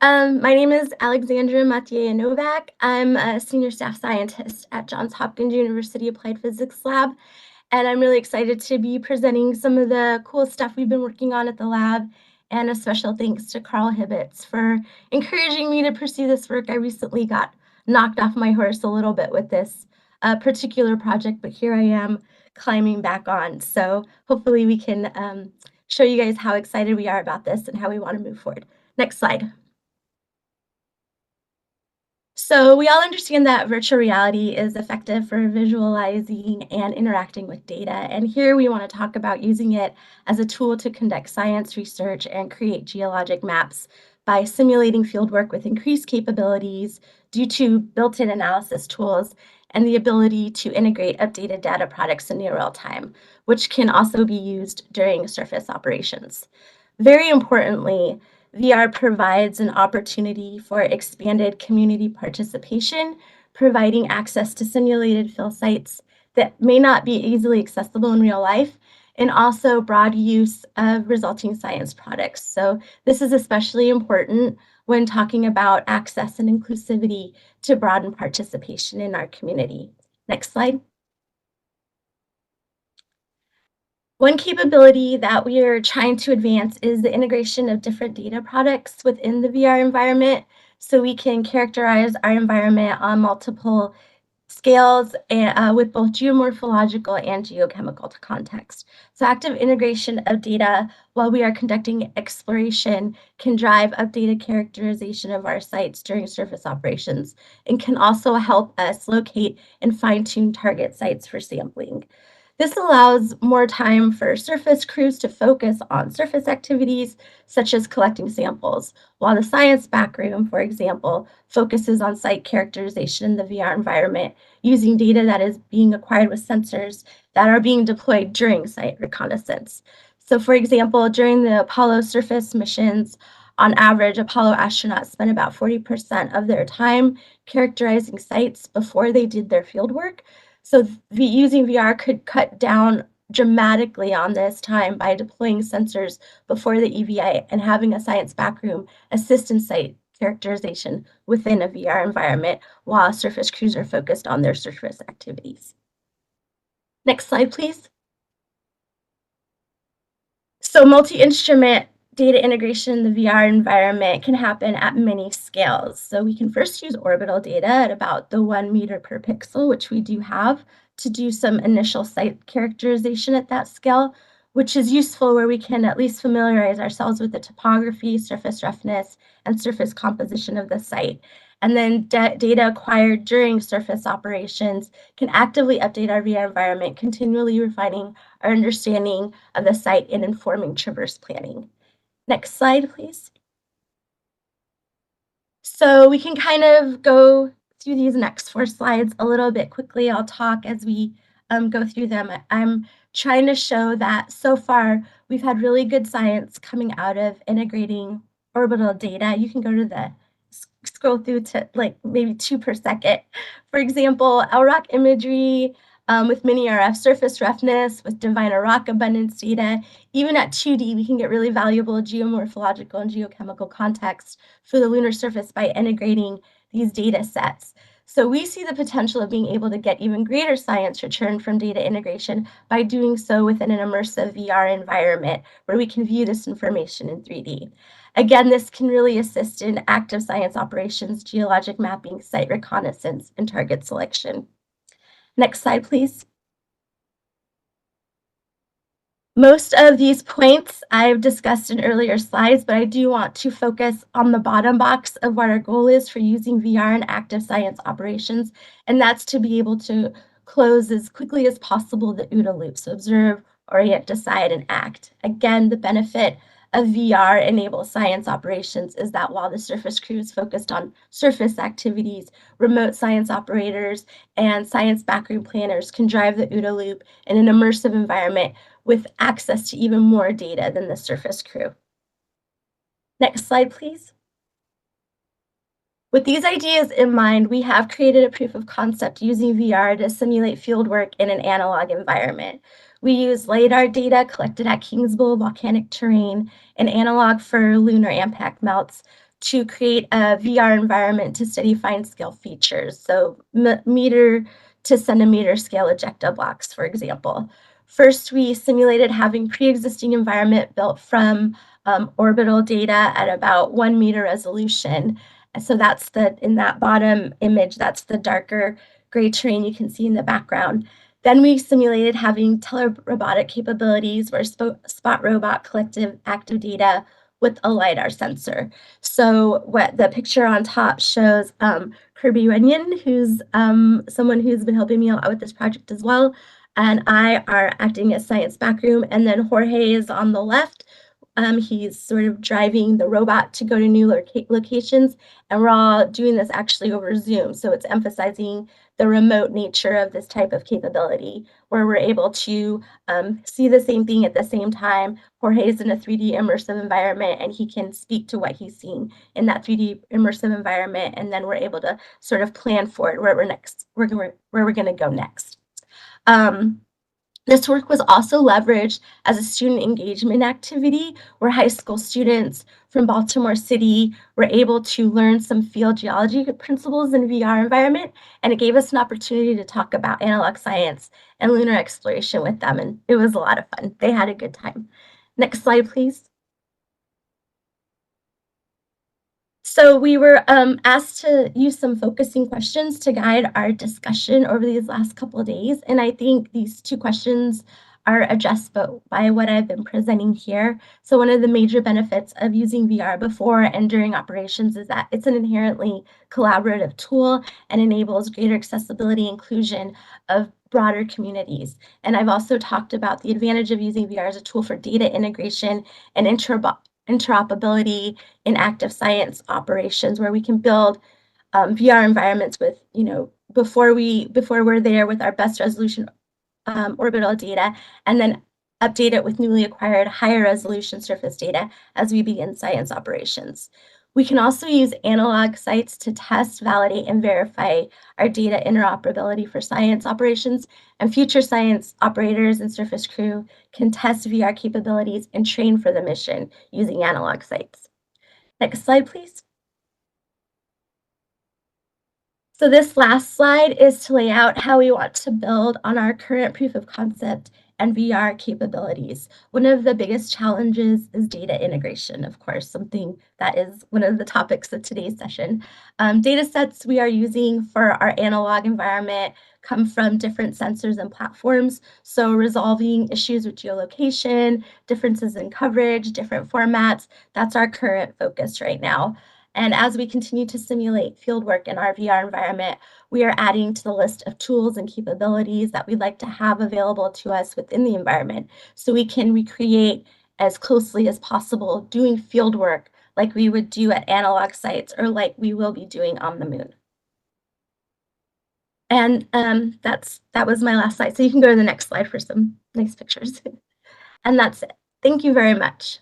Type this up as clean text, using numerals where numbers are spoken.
My name is Alexandra Matiella Novak. I'm a senior staff scientist at Johns Hopkins University Applied Physics Lab, and I'm really excited to be presenting some of the cool stuff we've been working on at the lab, and a special thanks to Carl Hibbets for encouraging me to pursue this work. I recently got knocked off my horse a little bit with this particular project, but here I am climbing back on. So hopefully we can show you guys how excited we are about this and how we want to move forward. Next slide. So we all understand that virtual reality is effective for visualizing and interacting with data. And here we want to talk about using it as a tool to conduct science research and create geologic maps by simulating fieldwork with increased capabilities due to built-in analysis tools and the ability to integrate updated data products in near real time, which can also be used during surface operations. Very importantly, VR provides an opportunity for expanded community participation, providing access to simulated fill sites that may not be easily accessible in real life, and also broad use of resulting science products. So this is especially important when talking about access and inclusivity to broaden participation in our community. Next slide. One capability that we are trying to advance is the integration of different data products within the VR environment, so we can characterize our environment on multiple scales with both geomorphological and geochemical context. So active integration of data while we are conducting exploration can drive updated characterization of our sites during surface operations and can also help us locate and fine-tune target sites for sampling. This allows more time for surface crews to focus on surface activities, such as collecting samples, while the science backroom, for example, focuses on site characterization in the VR environment using data that is being acquired with sensors that are being deployed during site reconnaissance. So, for example, during the Apollo surface missions, on average, Apollo astronauts spent about 40% of their time characterizing sites before they did their fieldwork. So using VR could cut down dramatically on this time by deploying sensors before the EVA and having a science backroom assist in site characterization within a VR environment while surface crews are focused on their surface activities. Next slide, please. So multi-instrument data integration in the VR environment can happen at many scales. So we can first use orbital data at about the 1 meter per pixel, which we do have, to do some initial site characterization at that scale, which is useful where we can at least familiarize ourselves with the topography, surface roughness, and surface composition of the site. And then data acquired during surface operations can actively update our VR environment, continually refining our understanding of the site and informing traverse planning. Next slide, please. So we can kind of go through these next 4 slides a little bit quickly. I'll talk as we go through them. I'm trying to show that so far we've had really good science coming out of integrating orbital data. You can go to the scroll through to like maybe 2 per second. For example, LROC imagery with mini RF surface roughness, with diviner rock abundance data. Even at 2D, we can get really valuable geomorphological and geochemical context for the lunar surface by integrating these data sets. So we see the potential of being able to get even greater science return from data integration by doing so within an immersive VR environment where we can view this information in 3D. Again, this can really assist in active science operations, geologic mapping, site reconnaissance, and target selection. Next slide, please. Most of these points I've discussed in earlier slides, but I do want to focus on the bottom box of what our goal is for using VR in active science operations, and that's to be able to close as quickly as possible the OODA loop, so observe, orient, decide, and act. Again, the benefit of VR enables science operations is that while the surface crew is focused on surface activities, remote science operators and science backroom planners can drive the OODA loop in an immersive environment with access to even more data than the surface crew. Next slide, please. With these ideas in mind, we have created a proof of concept using VR to simulate fieldwork in an analog environment. We use LiDAR data collected at Kings Bowl volcanic terrain and analog for lunar impact melts to create a VR environment to study fine scale features, so meter to centimeter scale ejecta blocks, for example. First, we simulated having pre-existing environment built from orbital data at about 1 meter resolution. So that's in that bottom image, that's the darker gray terrain you can see in the background. Then we simulated having telerobotic capabilities where Spot Robot collected active data with a LiDAR sensor. So what the picture on top shows Kirby Runyon, who's someone who's been helping me out with this project as well, and I are acting as science backroom, and then Jorge is on the left. He's sort of driving the robot to go to new locations, and we're all doing this actually over Zoom. So it's emphasizing the remote nature of this type of capability, where we're able to see the same thing at the same time. Jorge is in a 3D immersive environment, and he can speak to what he's seeing in that 3D immersive environment, and then we're able to sort of plan forward where we're going to go next. This work was also leveraged as a student engagement activity where high school students from Baltimore City were able to learn some field geology principles in VR environment, and it gave us an opportunity to talk about analog science and lunar exploration with them, and it was a lot of fun. They had a good time. Next slide, please. So we were asked to use some focusing questions to guide our discussion over these last couple of days. And I think these two questions are addressed by what I've been presenting here. So one of the major benefits of using VR before and during operations is that it's an inherently collaborative tool and enables greater accessibility and inclusion of broader communities. And I've also talked about the advantage of using VR as a tool for data integration and interoperability in active science operations, where we can build VR environments with, before we're there with our best resolution orbital data, and then update it with newly acquired higher resolution surface data as we begin science operations. We can also use analog sites to test, validate, and verify our data interoperability for science operations, and future science operators and surface crew can test VR capabilities and train for the mission using analog sites. Next slide, please. So this last slide is to lay out how we want to build on our current proof of concept and VR capabilities. One of the biggest challenges is data integration, of course, something that is one of the topics of today's session. Data sets we are using for our analog environment come from different sensors and platforms, so resolving issues with geolocation, differences in coverage, different formats, that's our current focus right now. And as we continue to simulate fieldwork in our VR environment, we are adding to the list of tools and capabilities that we'd like to have available to us within the environment so we can recreate as closely as possible doing fieldwork like we would do at analog sites or like we will be doing on the moon. And that was my last slide. So you can go to the next slide for some nice pictures. And that's it. Thank you very much.